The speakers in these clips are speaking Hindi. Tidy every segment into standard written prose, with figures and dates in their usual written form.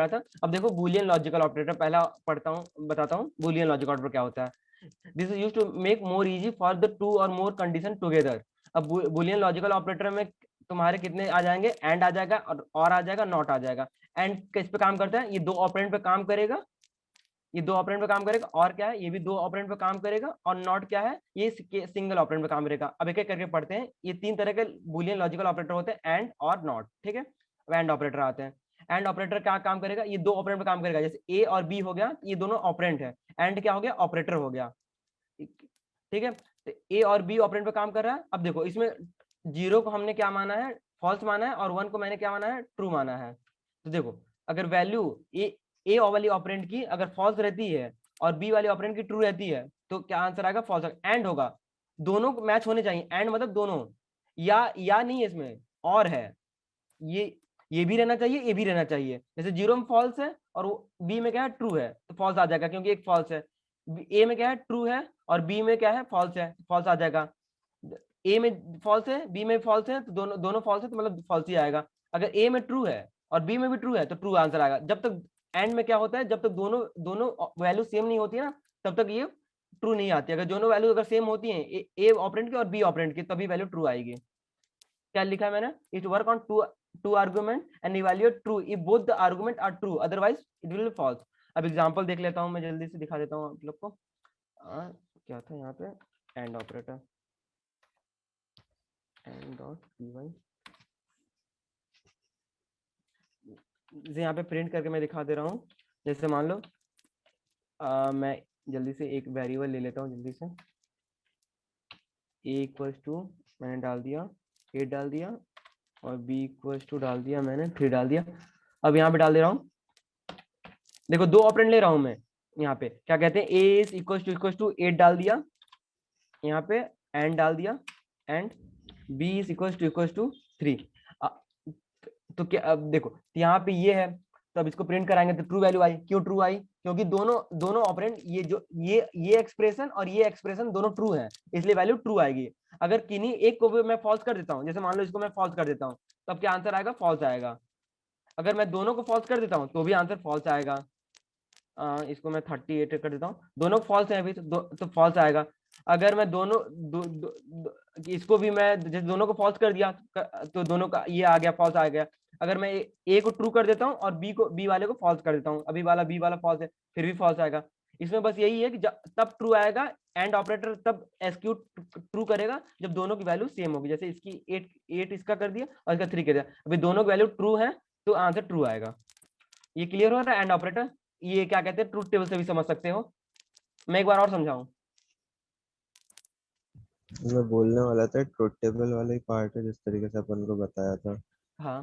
बताया था। अब देखो बूलियन लॉजिकल ऑपरेटर पहला पढ़ता हूँ, बताता हूँ बूलियन लॉजिकल ऑपरेटर क्या होता है। This is used to make more easy for the two or more condition together. अब बूलियन लॉजिकल ऑपरेटर में तुम्हारे कितने आ जाएंगे, एंड आ जाएगा और आ जाएगा, नॉट आ जाएगा। एंड किस पे काम करता है, ये दो ऑपरेंड पे काम करेगा, ये दो ऑपरेंड पे काम करेगा, और क्या है, ये भी दो ऑपरेंड पे काम करेगा, और नॉट क्या है, ये सिंगल ऑपरेंड पे काम करेगा। अब एक एक करके पढ़ते हैं। ये तीन तरह के बूलियन लॉजिकल ऑपरेटर होते हैं, एंड और नॉट, ठीक है। एंड ऑपरेटर आते हैं। एंड ऑपरेटर क्या काम करेगा, ये दो ऑपरेंड पे काम करेगा, जैसे ए और बी हो गया, ये दोनों ऑपरेंड है। एंड क्या हो गया, ऑपरेटर हो गया, ठीक है। तो ए और बी ऑपरेंड पे काम कर रहा है। अब देखो इसमें जीरो को हमने क्या माना है, फॉल्स माना है, और वन को मैंने क्या माना है, ट्रू माना है। तो देखो अगर वैल्यू ए वाली ऑपरेंड की अगर फॉल्स रहती है और बी वाली ऑपरेंड की ट्रू रहती है, तो क्या आंसर आएगा, फॉल्स। एंड होगा, दोनों मैच होने चाहिए, एंड मतलब दोनों, या नहीं है इसमें, और है, ये भी रहना चाहिए, ये भी रहना चाहिए। जैसे जीरो में फॉल्स है और बी में क्या है, ट्रू है, तो फॉल्स आ जाएगा, क्योंकि एक फॉल्स है। ए में क्या है, ट्रू है, और बी में क्या है, फॉल्स है, फॉल्स आ जाएगा। ए में फॉल्स है, बी में फॉल्स है, तो दोनों दोनों फॉल्स है, तो मतलब फॉल्स ही आएगा। अगर ए में ट्रू है और बी में भी ट्रू है, तो ट्रू आंसर आएगा। जब तक एंड में क्या होता है, जब तक दोनों दोनों वैल्यू सेम नहीं होती है ना, तब तक ये ट्रू नहीं आती। अगर दोनों वैल्यू अगर सेम होती है, ए ऑपरेंड की और बी ऑपरेंड की, तभी वैल्यू ट्रू आएगी। क्या लिखा है मैंने, it work on two argument and evaluate true if both the argument are true, otherwise it will be false. अब एग्जांपल देख लेता हूं, मैं जल्दी से दिखा देता हूं आप लोग को। क्या था यहाँ पे, and operator, and dot P Y, यहाँ पे प्रिंट करके मैं दिखा दे रहा हूँ। जैसे मान लो मैं जल्दी से एक वेरिएबल ले लेता हूँ जल्दी से। ए इक्वल्स टू मैंने डाल दिया, 8 डाल दिया, और बी इक्वल्स टू डाल दिया मैंने, 3 डाल दिया। अब यहाँ पे डाल दे रहा हूँ, देखो दो ऑपरेंड ले रहा हूँ मैं। यहाँ पे क्या कहते हैं, ए इज इक्वल टू 8 डाल दिया, यहाँ पे एंड डाल दिया, and B is equal to 3। तो क्या, अब देखो यहाँ पे ये है, तो अब इसको प्रिंट कराएंगे तो ट्रू वैल्यू आई। क्यों ट्रू आई, क्योंकि दोनों दोनों ऑपरेंड, ये जो ये एक्सप्रेशन और ये एक्सप्रेशन दोनों ट्रू है, इसलिए वैल्यू ट्रू आएगी। अगर किन्हीं एक को भी मैं फॉल्स कर देता हूँ, जैसे मान लो इसको मैं फॉल्स कर देता हूँ, तो अब क्या आंसर आएगा, फॉल्स आएगा। अगर मैं दोनों को फॉल्स कर देता हूँ तो भी आंसर फॉल्स आएगा। इसको मैं 38 कर देता हूँ, दोनों फॉल्स है अभी, तो फॉल्स आएगा। अगर मैं दोनों इसको भी मैं जैसे दोनों को फॉल्स कर दिया, तो दोनों का ये आ गया, फॉल्स आ गया। अगर मैं ए को ट्रू कर देता हूँ और बी वाले को फॉल्स कर देता हूँ, अभी वाला बी वाला फॉल्स है, फिर भी फॉल्स आएगा। इसमें बस यही है कि तब ट्रू आएगा, एंड ऑपरेटर तब एक्सिक्यूट ट्रू करेगा जब दोनों की वैल्यू सेम होगी। जैसे इसकी 8 इसका कर दिया और इसका 3 कर दिया, अभी दोनों की वैल्यू ट्रू है, तो आंसर ट्रू आएगा। ये क्लियर हो रहा है एंड ऑपरेटर, ये क्या कहते हैं, ट्रूथ टेबल से भी समझ सकते हो। मैं एक बार और समझाऊं। मैं बोलने वाला था ट्रुथ टेबल वाला ही पार्ट है जिस तरीके से अपन को बताया था। हाँ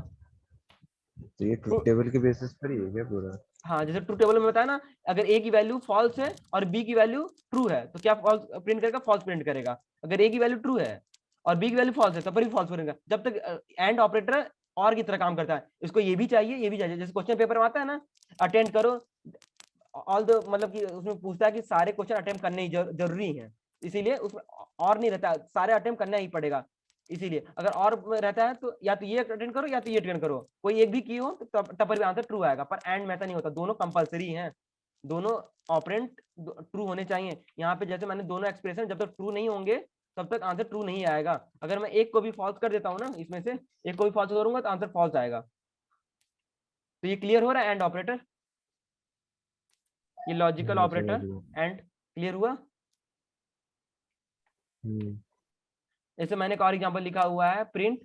तो ये ट्रुथ टेबल के बेसिस पर ही है क्या पूरा? हाँ, जैसे ट्रू टेबल में बताया ना, अगर ए की वैल्यू फॉल्स है और बी की वैल्यू ट्रू है, तो क्या फॉल्स प्रिंट करेगा, फॉल्स प्रिंट करेगा। अगर ए की वैल्यू ट्रू है और बी की वैल्यू फॉल्स है, तब पर भी फॉल्स करेगा। जब तक एंड ऑपरेटर और की तरह काम करता है, इसको ये भी चाहिए, ये भी चाहिए। जैसे क्वेश्चन पेपर में आता है ना, अटेंड करो ऑल द, मतलब कि उसमें पूछता है कि सारे क्वेश्चन अटेम्प्ट करने ही जरूरी है, इसीलिए उसमें और नहीं रहता, सारे अटेम्प्ट करना ही पड़ेगा। इसीलिए अगर और रहता है तो या तो ये अटेंड करो या तो ये अटेंड करो, कोई एक भी की हो तो तब पर भी आंसर ट्रू आएगा। पर एंड में ऐसा नहीं होता, दोनों कंपलसरी हैं, दोनों ऑपरेंट ट्रू होने चाहिए। यहाँ पे जैसे मैंने दोनों एक्सप्रेशन जब तक ट्रू नहीं होंगे तब तक आंसर ट्रू नहीं आएगा। अगर मैं एक को भी फॉल्स कर देता हूँ ना, इसमें से एक को भी फॉल्स करूंगा तो आंसर फॉल्स आएगा। तो ये क्लियर हो रहा है एंड ऑपरेटर, ये लॉजिकल समझ ऑपरेटर गया। एंड क्लियर हुआ। हम्म। जैसे मैंने एक और एग्जांपल लिखा हुआ है, प्रिंट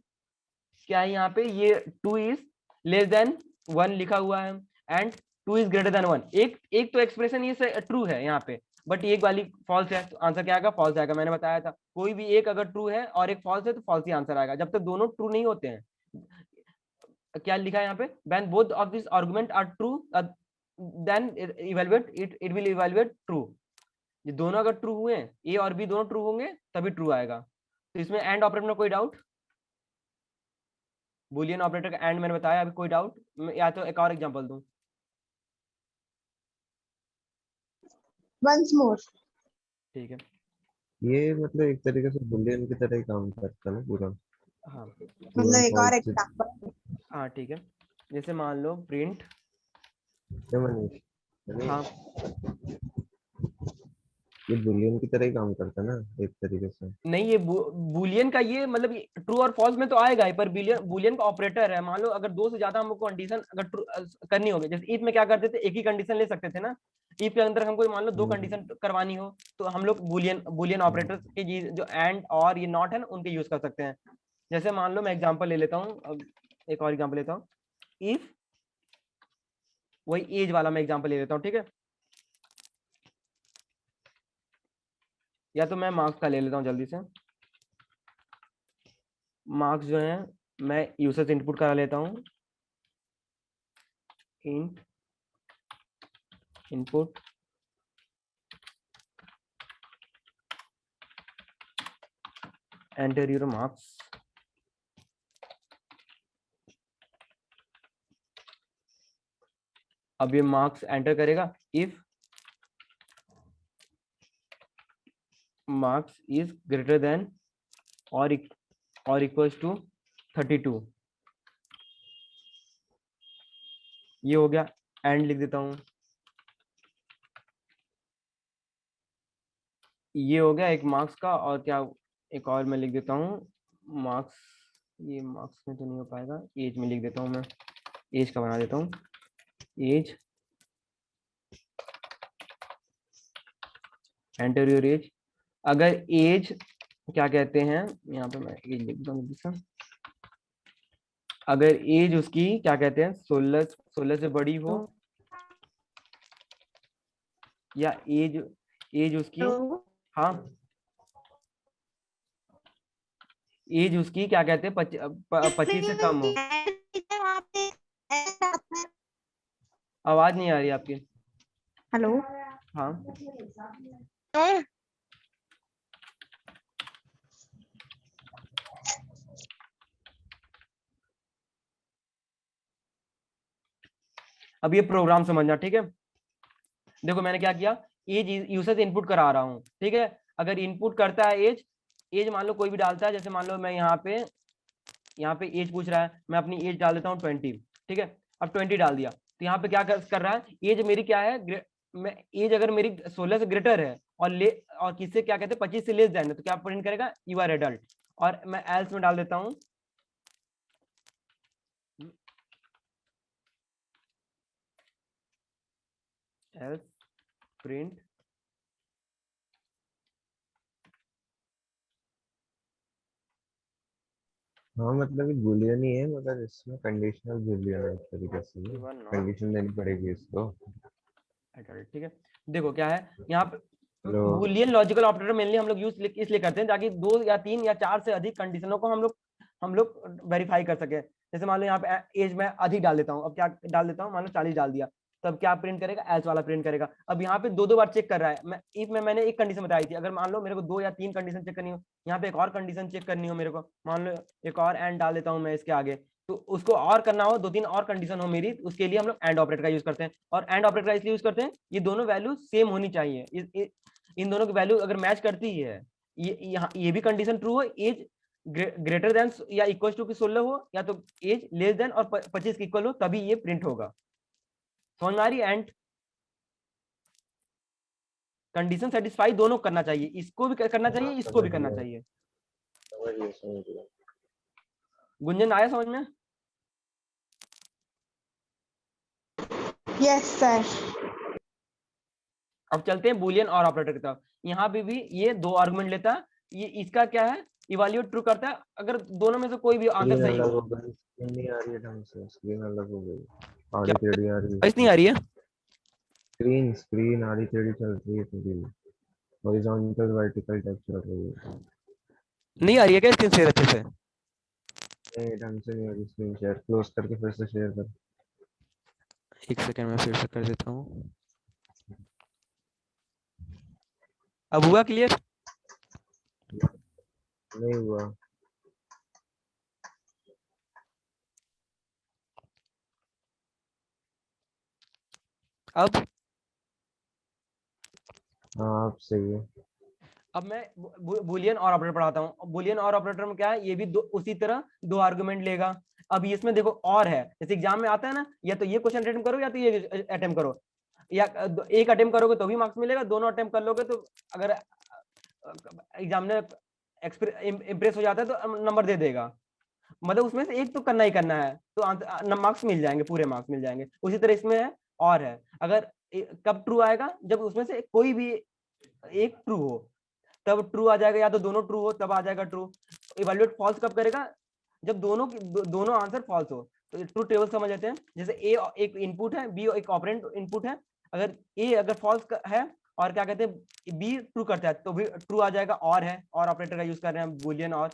क्या है यहाँ पे, ये 2 इज लेस देन 1 लिखा हुआ है, एंड 2 इज ग्रेटर देन 1। एक एक तो एक्सप्रेशन ये ट्रू है यहाँ पे, बट एक वाली फॉल्स है, तो आंसर क्या आएगा, फॉल्स आएगा। मैंने बताया था कोई भी एक अगर ट्रू है और एक फॉल्स है तो फॉल्स ही आंसर आएगा, जब तक दोनों ट्रू नहीं होते हैं। क्या लिखा है यहाँ पे, when both of this argument are true then evaluate it will evaluate true. ये दोनों अगर ट्रू हुए, ए और बी दोनों ट्रू होंगे, तभी ट्रू आएगा। तो इसमें एंड ऑपरेटर में कोई डाउट, बूलियन ऑपरेटर का एंड मैंने बताया, अभी कोई डाउट, या तो एक और एग्जांपल दूं। once more। ठीक है, ये मतलब एक तरीके से बुलियन की तरह ही काम करता है ना पूरा, हाँ ट्रू मतलब एंड एक और फॉल्स। एग्जांपल। हाँ ठीक है। जैसे मान लो प्रिंट ये मनीष, हाँ ये बुलियन की तरह ही काम करता है ना एक तरीके से। नहीं, ये बुलियन का ये मतलब ट्रू और फॉल्स में तो आएगा ही, पर बुलियन बुलियन का ऑपरेटर है। मान लो अगर दो से ज्यादा हमको कंडीशन अगर ट्रू करनी होगी, जैसे इफ में क्या करते थे, एक ही कंडीशन ले सकते थे ना। इफ के अंदर हमको मान लो दो हम्म, कंडीशन करवानी हो, तो हम लोग बुलियन बुलियन ऑपरेटर हम्म, के जो एंड और ये नॉट है ना, उनके यूज कर सकते हैं। जैसे मान लो मैं एग्जांपल ले लेता हूँ, अब एक और एग्जांपल लेता हूँ। इफ, वही एज वाला मैं एग्जांपल ले लेता हूँ, ठीक है। या तो मैं मार्क्स का ले लेता हूँ जल्दी से। मार्क्स जो है मैं यूजर से इनपुट करा लेता हूँ। Int input enter your marks. अब ये मार्क्स एंटर करेगा if marks is greater than और इक्वल्स टू 32। ये हो गया, एंड लिख देता हूँ। ये हो गया एक मार्क्स का, और क्या, एक और मैं लिख देता हूँ मार्क्स। ये मार्क्स में तो नहीं हो पाएगा, एज में लिख देता हूँ मैं। एज का बना देता हूँ, एज, एंटर योर एज। अगर एज क्या कहते हैं, यहाँ पे मैं एज लिख देता हूँ। अगर एज उसकी क्या कहते हैं 16 से बड़ी हो, या एज एज उसकी, हेलो। हाँ, एज उसकी क्या कहते हैं 25 से कम हो। आवाज नहीं आ रही आपकी। हेलो। हाँ अब ये प्रोग्राम समझना, ठीक है। देखो मैंने क्या किया, एज यूजर से इनपुट करा रहा हूँ, ठीक है। अगर इनपुट करता है एज, एज मान लो कोई भी डालता है, जैसे मान लो मैं यहाँ पे एज पूछ रहा है, मैं अपनी एज डाल देता हूँ 20, ठीक है। अब 20 डाल दिया, तो यहाँ पे क्या कर रहा है, एज मेरी क्या है, मैं एज अगर मेरी 16 से ग्रेटर है और और किससे क्या कहते हैं 25 से लेस देन है, तो क्या प्रिंट करेगा, यू आर एडल्ट। और मैं एल्स में डाल देता हूँ, एल्स प्रिंट, हाँ मतलब ये बुलियन ही है मगर इसमें कंडीशनल बुलियन है एक तरीके से। यू आर नॉट कंडीशन देनी पड़ेगी इसको। एडल्ट, ठीक है। देखो क्या है यहाँ पे, hello. Boolean logical operator mainly हम लोग यूज इसलिए करते हैं ताकि 2 या 3 या 4 से अधिक कंडीशनों को हम लोग वेरीफाई कर सके। जैसे मान लो यहाँ पे एज में अधिक डाल देता हूँ, अब क्या डाल देता हूँ, मान लो 40 डाल दिया, तब क्या प्रिंट करेगा, एल्स वाला प्रिंट करेगा। अब यहाँ पे 2 2 बार चेक कर रहा है। मैं इफ में मैंने एक कंडीशन बताई थी, अगर मान लो मेरे को 2 या 3 कंडीशन चेक करनी हो, यहाँ पे एक और कंडीशन चेक करनी हो मेरे को, मान लो एक और एंड डाल देता हूँ मैं इसके आगे, तो उसको और करना हो, 2 3 और कंडीशन हो मेरी, उसके लिए हम लोग एंड ऑपरेटर का यूज करते हैं। और एंड ऑपरेटर का इसलिए यूज करते हैं, ये दोनों वैल्यू सेम होनी चाहिए। इन दोनों की वैल्यू अगर मैच करती है, ये भी कंडीशन ट्रू हो, एज ग्रेटर देन या इक्वल टू की 16 हो, या तो एज लेस देन और 25 की इक्वल हो, तभी ये प्रिंट होगा। समझ में आ रही है? एंड कंडीशन सेटिस्फाई दोनों करना चाहिए, इसको भी करना चाहिए, हाँ इसको भी समझ करना गया, चाहिए। समझ गया, समझ गया। गुंजन आया समझ में? Yes sir. अब चलते हैं बुलियन और ऑपरेटर की तरफ। यहाँ पे भी ये 2 आर्गुमेंट लेता है। ये इसका क्या है, इवैल्यूएट ट्रू करता है अगर दोनों में से कोई भी आंसर स्क्रीन सही अलग हो। हो गई, स्क्रीन नहीं आ रही है ढंग से, स्क्रीन अलग हो गई, क्या आड़ी टेढ़ी आ रही है वॉइस नहीं आ रही स्क्रीन। है? स्क्रीन स्क्रीन आड़ी टेढ़ी चल रही है पूरी, हॉरिजॉन्टल वर्टिकल टच चल रही है। नहीं आ रही है क्या स्क्रीन शेयर अच्छे से? नहीं ढंग से नहीं हो रही स्क्रीन शेयर, क्लोज करके फिर से शेयर कर। एक सेकंड में फिर से कर देता हूँ। अब हुआ क्लियर? नहीं हुआ। अब हाँ अब सही है। अब मैं बुलियन और ऑपरेटर पढ़ाता हूँ। बुलियन और ऑपरेटर में क्या है, ये भी उसी तरह 2 आर्गुमेंट लेगा। अब इसमें देखो और है, जैसे एग्जाम में आता है ना, या तो ये क्वेश्चन अटेम्प्ट करो या तो ये अटेम्प्ट करो, या एक अटेम्प्ट करोगे तो भी मार्क्स मिलेगा, दोनों अटेम्प्ट कर लोगे तो अगर एग्जाम में इम्प्रेस हो जाता है तो नंबर दे देगा, मतलब उसमें से एक तो करना ही करना है, तो मार्क्स मिल जाएंगे, पूरे मार्क्स मिल जाएंगे। उसी तरह इसमें है और है, अगर कब ट्रू आएगा, जब उसमें से कोई भी एक ट्रू हो तब ट्रू आ जाएगा, या तो दोनों ट्रू हो तब आ जाएगा ट्रू। इवैल्यूएट फॉल्स कब करेगा, जब दोनों आंसर फॉल्स हो। तो ट्रू टेबल समझ लेते हैं, जैसे ए एक इनपुट है, बी एक ऑपरेंड इनपुट है, अगर ए अगर फॉल्स है और क्या कहते हैं बी ट्रू करता है तो भी ट्रू आ जाएगा, और है और ऑपरेटर का यूज कर रहे हैं बुलियन और,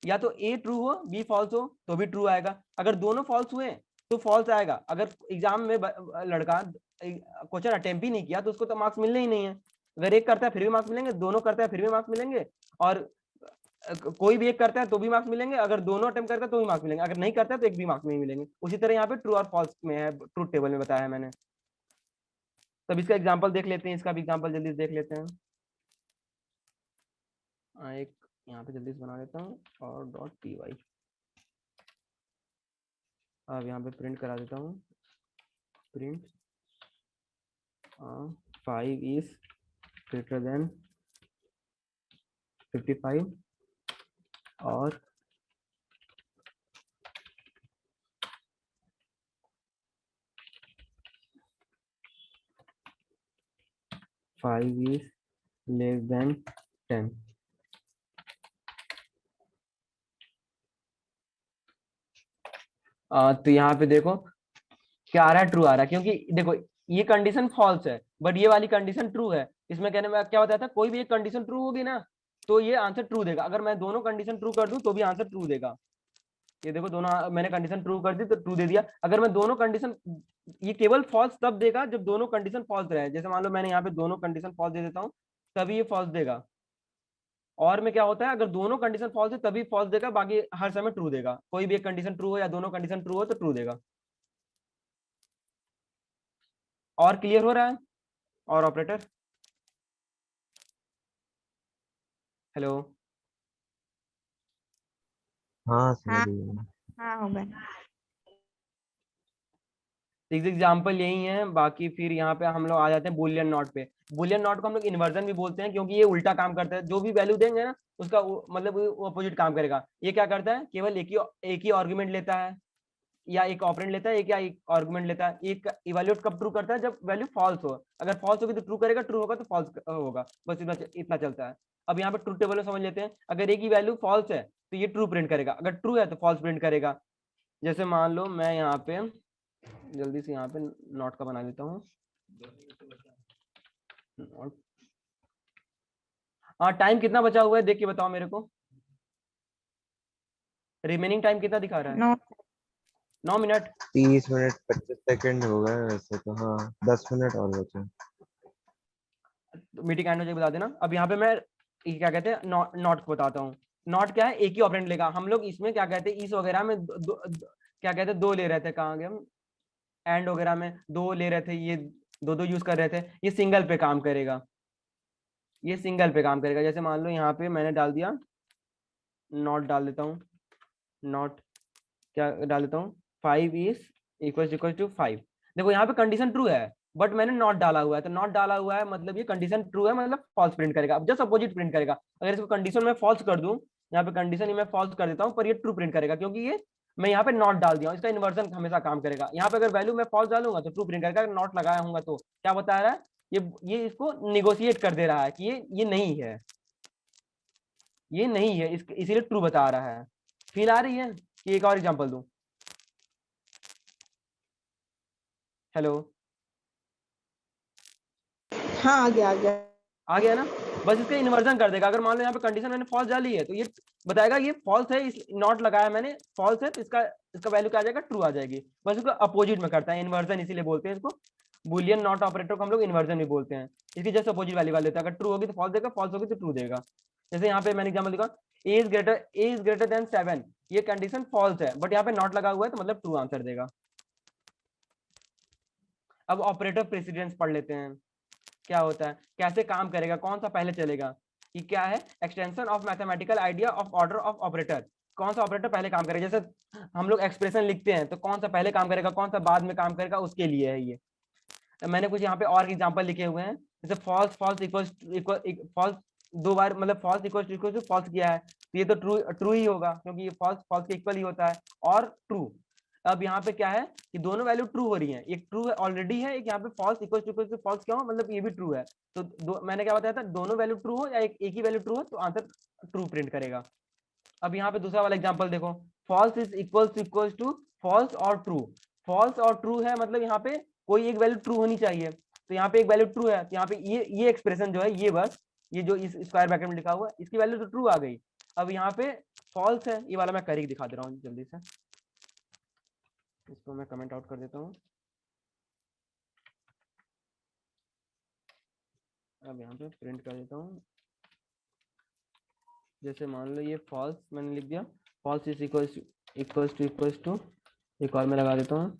या तो ए ट्रू हो बी फॉल्स हो तो भी ट्रू आएगा, अगर दोनों फॉल्स हुए तो फॉल्स आएगा। अगर एग्जाम में लड़का क्वेश्चन अटेम्प्ट ही नहीं किया तो उसको तो मार्क्स मिलने ही नहीं है, अगर एक करता है फिर भी मार्क्स मिलेंगे, दोनों करता है फिर भी मार्क्स मिलेंगे, और कोई भी एक करता है तो भी मार्क्स मिलेंगे, अगर दोनों अटेम्प्ट करता है तो भी मार्क्स मिलेंगे, अगर नहीं करता है तो एक भी मार्क्स नहीं मिलेंगे। उसी तरह यहाँ पे ट्रू और फॉल्स में है, ट्रूथ टेबल में बताया है मैंने। तब इसका एग्जांपल देख लेते हैं, इसका भी एग्जांपल जल्दी से देख लेते हैं। एक यहाँ पे जल्दी से बना लेता हूँ और डॉट पी वाई, अब यहाँ पे प्रिंट करा देता हूँ, प्रिंट 5 is greater than 55 और फाइव इज लेस देन 10। तो यहाँ पे देखो क्या आ रहा है, ट्रू आ रहा है, क्योंकि देखो ये कंडीशन फॉल्स है बट ये वाली कंडीशन ट्रू है। इसमें कहने में क्या बताया था, कोई भी एक कंडीशन ट्रू होगी ना तो ये आंसर ट्रू देगा, अगर मैं दोनों कंडीशन ट्रू कर दूं तो भी आंसर ट्रू देगा। ये देखो दोनों मैंने कंडीशन ट्रू कर दी तो ट्रू दे दिया, अगर मैं दोनों कंडीशन, ये केवल फॉल्स तब देगा जब दोनों कंडीशन फॉल्स रहे, जैसे मान लो मैंने यहाँ पे दोनों कंडीशन फॉल्स दे देता हूँ तभी ये फॉल्स देगा, और में क्या होता है अगर दोनों कंडीशन फॉल्स है तभी फॉल्स देगा, बाकी हर समय ट्रू देगा, कोई भी एक कंडीशन ट्रू हो या दोनों कंडीशन ट्रू हो तो ट्रू देगा। और क्लियर हो रहा है, और ऑपरेटर हेलो, हाँ समझ हाँ गया। हाँ होगा। एग्जाम्पल यही है, बाकी फिर यहाँ पे हम लोग आ जाते हैं बुलियन नॉट पे। बुलियन नॉट को हम लोग इन्वर्जन भी बोलते हैं क्योंकि ये उल्टा काम करता है, जो भी वैल्यू देंगे ना उसका मतलब वो अपोजिट काम करेगा। ये क्या करता है, केवल एक ही आर्गुमेंट लेता है या एक ऑपरेंड लेता है, एक या एक आर्गुमेंट लेता है। एक इवैल्यूएट कब ट्रू करता है, जब वैल्यू फॉल्स हो, अगर फॉल्स होगी तो ट्रू करेगा, ट्रू होगा तो फॉल्स होगा, बस इतना चलता है। अब यहाँ पे ट्रू टेबल में समझ लेते हैं, अगर एक ही वैल्यू फॉल्स है तो ये ट्रू प्रिंट करेगा, अगर ट्रू है तो फॉल्स प्रिंट करेगा। जैसे मान लो मैं यहाँ पे जल्दी से यहाँ पे नॉट का बना देता हूँ। हाँ टाइम कितना बचा हुआ है देख के बताओ मेरे को, रिमेनिंग टाइम कितना दिखा रहा है? 9 9 मिनट। 30 मिनट 25 सेकंड हो गए वैसे तो, हाँ 10 मिनट और बचे। मीटिंग एंड हो जाए बता देना। अब यहाँ पे मैं ये क्या कहते हैं नॉट को बताता हूँ। नॉट क्या है, एक ही ऑपरेंड लेगा, हम लोग इसमें क्या कहते हैं इस वगैरह में क्या कहते हैं दो ले रहे थे, कहाँ गए हम, एंड वगैरह में दो ले रहे थे, ये दो दो यूज कर रहे थे, ये सिंगल पे काम करेगा, ये सिंगल पे काम करेगा। जैसे मान लो यहाँ पे मैंने डाल दिया नॉट, डाल देता हूँ नॉट, क्या डाल देता हूँ 5 इज इक्वल टू 5। देखो यहाँ पे कंडीशन ट्रू है बट मैंने नॉट डाला हुआ है, तो नॉट डाला हुआ है मतलब ये कंडीशन ट्रू है, मतलब फॉल्स प्रिंट करेगा। अब जस्ट अपोजिट प्रिंट करेगा, अगर इसको कंडीशन में फॉल्स कर दूं, यहाँ पे कंडीशन मैं फॉल्स कर देता हूँ पर ये ट्रू प्रिंट करेगा, क्योंकि ये मैं यहाँ पे नॉट डाल दिया हूँ, इसका इन्वर्जन हमेशा काम करेगा। यहाँ पे अगर वैल्यू मैं फॉल्स डालूंगा तो ट्रू प्रिंट करेगा, अगर नॉट लगाया हूँ तो क्या बता रहा है, ये इसको निगोशिएट कर दे रहा है कि ये नहीं है, ये नहीं है, इसीलिए ट्रू बता रहा है। फील आ रही है कि एक और एग्जांपल दूं? हेलो, हाँ आ गया आ गया। आ गया ना? बस इसका इन्वर्जन कर देगा, अगर मान लो यहाँ पे कंडीशन मैंने फॉल्स डाली है तो ये बताएगा ये फॉल्स है, इस नॉट लगाया मैंने फॉल्स है, तो इसका वैल्यू क्या आ जाएगा, ट्रू आ जाएगी। बस इसको अपोजिट में करता है, इन्वर्जन इसीलिए बोलते हैं इसको, बुलियन नॉट ऑपरेटर को हम लोग इन्वर्जन भी बोलते हैं। इसकी जैसे अपोजिट वैल्यू वाले देता है, अगर ट्रू होगी तो फॉल्स देगा, फॉल्स होगी तो ट्रू देगा। जैसे यहाँ पे मैंने एग्जाम्पल दिखा, ए इज ग्रेटर देन 7, ये कंडीशन फॉल्स है बट यहाँ पे नॉट लगा हुआ है तो मतलब ट्रू आंसर देगा। अब ऑपरेटर प्रेसिडेंस पढ़ लेते हैं, क्या होता है, कैसे काम करेगा, कौन सा पहले चलेगा, कि क्या है extension of mathematical idea of order of operator, कौन सा ऑपरेटर पहले काम करेगा। जैसे हम लोग एक्सप्रेशन लिखते हैं तो कौन सा पहले काम करेगा कौन सा बाद में काम करेगा उसके लिए है ये। मैंने कुछ यहाँ पे और एग्जांपल लिखे हुए हैं, जैसे फॉल्स फॉल्स इक्वल्स फॉल्स 2 बार मतलब फॉल्स इक्वल टू फॉल्स किया है तो ये तो ट्रू ट्रू ही होगा क्योंकि ये फॉल्स फॉल्स के इक्वल ही होता है, और ट्रू। अब यहाँ पे क्या है कि दोनों वैल्यू ट्रू हो रही हैं, एक ट्रू ऑलरेडी है, एक यहाँ पे फॉल्स इक्वल टू फॉल्स क्यों, मतलब ये भी ट्रू है। तो मैंने क्या बताया था, दोनों वैल्यू ट्रू हो या एक ही वैल्यू ट्रू हो तो आंसर ट्रू प्रिंट करेगा। अब यहाँ पे दूसरा वाला एग्जांपल देखो, false is equals to false और ट्रू। फॉल्स और ट्रू है मतलब यहाँ पे कोई एक वैल्यू ट्रू होनी चाहिए, तो यहाँ पे एक वैल्यू ट्रू है, तो यहाँ पे ये एक्सप्रेशन जो है ये बस ये जो इस स्क्वायर ब्रैकेट में लिखा हुआ है इसकी वैल्यू तो ट्रू आ गई। अब यहाँ पे फॉल्स है, ये वाला मैं करके दिखा दे रहा हूँ जल्दी से, इसको मैं कमेंट आउट कर देता हूँ। अब यहाँ पे प्रिंट कर देता हूँ, जैसे मान लो ये फॉल्स मैंने लिख दिया, फॉल्स इज इक्वल्स टू एक और मैं लगा देता हूँ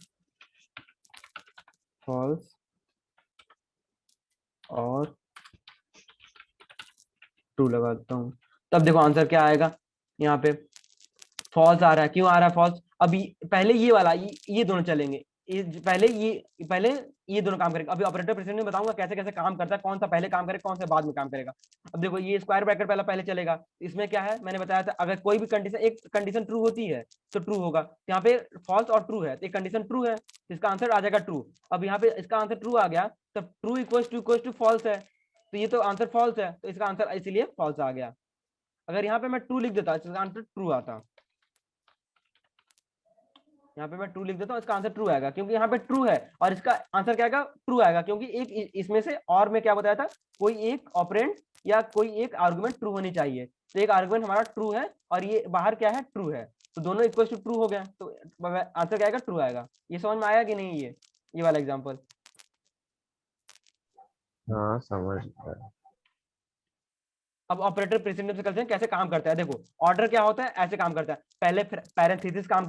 फॉल्स और ट्रू लगा देता हूँ। तब देखो आंसर क्या आएगा, यहाँ पे फॉल्स आ रहा है, क्यों आ रहा है फॉल्स, अभी पहले ये वाला ये दोनों चलेंगे, पहले ये दोनों काम करेगा। अभी ऑपरेटर प्रेसिडेंट में बताऊंगा कैसे कैसे काम करता है, कौन सा पहले काम करेगा कौन सा बाद में काम करेगा। अब देखो ये स्क्वायर ब्रैकेट पहले चलेगा, इसमें क्या है मैंने बताया था, अगर कोई भी कंडीशन एक कंडीशन ट्रू होती है तो ट्रू होगा, यहाँ पे फॉल्स और ट्रू है तो एक कंडीशन ट्रू है, इसका आंसर आ जाएगा ट्रू। अब यहाँ पे इसका आंसर ट्रू आ गया, तब ट्रू इक्वल टू फॉल्स है, तो ये तो आंसर फॉल्स है, तो इसका आंसर इसीलिए फॉल्स आ गया। अगर यहाँ पे मैं ट्रू लिख देता इसका आंसर ट्रू आता, यहाँ पे मैं ट्रू लिख देता हूँ इसका आंसर ट्रू आएगा, क्योंकि यहाँ पे ट्रू है और इसका आंसर क्या आएगा ट्रू आएगा, क्योंकि एक इसमें से और मैं क्या बताया था, कोई एक ऑपरेंड या कोई एक आर्गुमेंट ट्रू होनी चाहिए, तो एक आर्गुमेंट हमारा ट्रू है और ये बाहर क्या है ट्रू है, तो दोनों इक्वल टू ट्रू हो गया, तो आंसर क्या आएगा ट्रू आएगा। ये समझ में आया कि नहीं, ये वाला एग्जाम्पल। हाँ समझ गया। अब ऑपरेटर प्रेसिडेंट से करते हैं कैसे काम करता है, देखो ऑर्डर क्या होता है ऐसे काम करता है, पहले पैरेंथेसिस काम